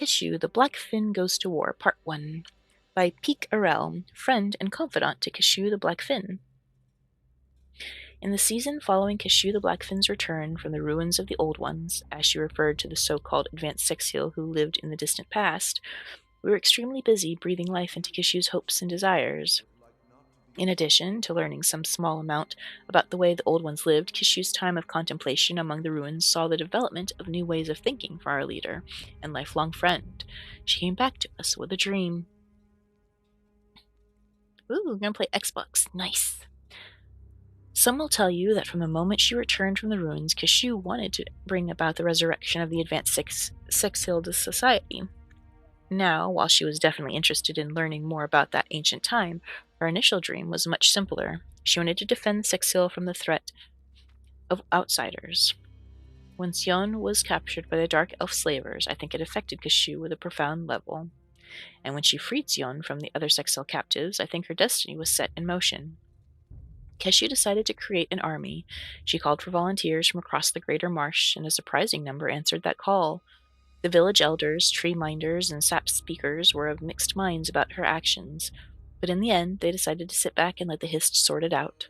Kishu, the Blackfin Goes to War, Part 1, by Peak Arel, friend and confidant to Kishu the Blackfin. In the season following Kishu the Blackfin's return from the ruins of the Old Ones, as she referred to the so-called advanced Sexhill who lived in the distant past, we were extremely busy breathing life into Kishu's hopes and desires. In addition to learning some small amount about the way the Old Ones lived, Kishu's time of contemplation among the ruins saw the development of new ways of thinking for our leader and lifelong friend. She came back to us with a dream. Ooh, we're gonna play Xbox. Nice. Some will tell you that from the moment she returned from the ruins, Kishu wanted to bring about the resurrection of the advanced Sexhill society. Now, while she was definitely interested in learning more about that ancient time, her initial dream was much simpler. She wanted to defend Sexhill from the threat of outsiders. When Sion was captured by the Dark Elf slavers, I think it affected Kishu with a profound level. And when she freed Sion from the other Sexhill captives, I think her destiny was set in motion. Kishu decided to create an army. She called for volunteers from across the greater marsh, and a surprising number answered that call. The village elders, tree minders, and sap speakers were of mixed minds about her actions, but in the end they decided to sit back and let the Hist sort it out.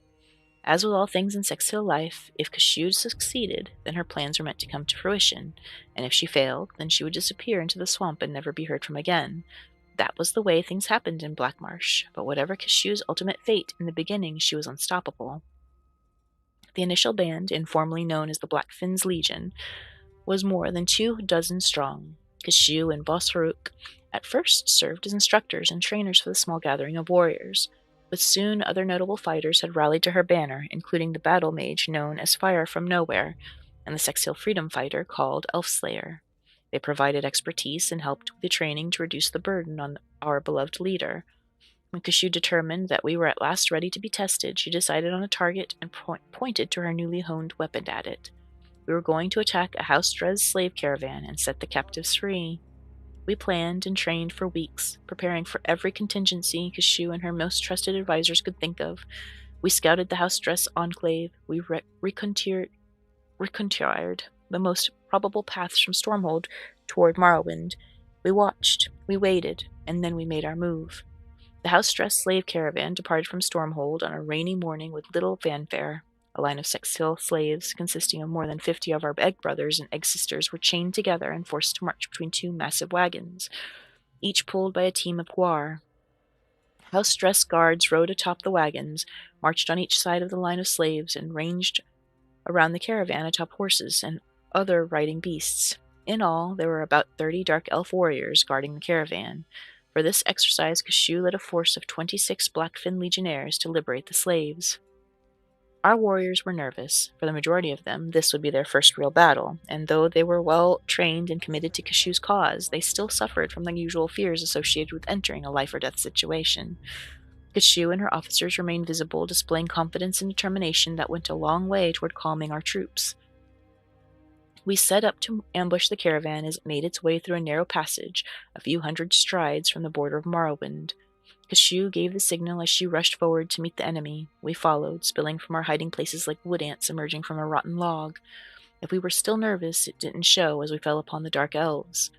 As with all things in Sexhill life, if Kishu succeeded, then her plans were meant to come to fruition, and if she failed, then she would disappear into the swamp and never be heard from again. That was the way things happened in Blackmarsh, but whatever Kishu's ultimate fate, in the beginning she was unstoppable. The initial band, informally known as the Blackfin's Legion, was more than 24 strong. Kishu and Boss Haruk at first served as instructors and trainers for the small gathering of warriors, but soon other notable fighters had rallied to her banner, including the battle mage known as Fire from Nowhere, and the Sexhill freedom fighter called Elfslayer. They provided expertise and helped with the training to reduce the burden on our beloved leader. When Kishu determined that we were at last ready to be tested, she decided on a target and pointed to her newly honed weapon at it. We were going to attack a house-dressed slave caravan and set the captives free. We planned and trained for weeks, preparing for every contingency Kishu and her most trusted advisors could think of. We scouted the house-dress enclave. We reconnoitered the most probable paths from Stormhold toward Morrowind. We watched, we waited, and then we made our move. The house-dressed slave caravan departed from Stormhold on a rainy morning with little fanfare. A line of Sexhill slaves, consisting of more than 50 of our egg brothers and egg sisters, were chained together and forced to march between two massive wagons, each pulled by a team of Gwar. House-dressed guards rode atop the wagons, marched on each side of the line of slaves, and ranged around the caravan atop horses and other riding beasts. In all, there were about 30 Dark Elf warriors guarding the caravan. For this exercise, Kishu led a force of 26 Blackfin legionnaires to liberate the slaves. Our warriors were nervous. For the majority of them, this would be their first real battle, and though they were well trained and committed to Kishu's cause, they still suffered from the usual fears associated with entering a life-or-death situation. Kishu and her officers remained visible, displaying confidence and determination that went a long way toward calming our troops. We set up to ambush the caravan as it made its way through a narrow passage, a few hundred strides from the border of Morrowind. Kishu gave the signal as she rushed forward to meet the enemy. We followed, spilling from our hiding places like wood ants emerging from a rotten log. If we were still nervous, it didn't show as we fell upon the Dark Elves.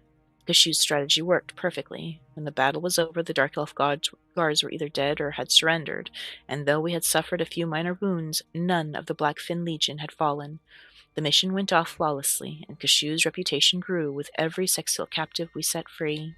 Kishu's strategy worked perfectly. When the battle was over, the Dark Elf guards were either dead or had surrendered, and though we had suffered a few minor wounds, none of the Blackfin Legion had fallen. The mission went off flawlessly, and Kishu's reputation grew with every Sexhill captive we set free.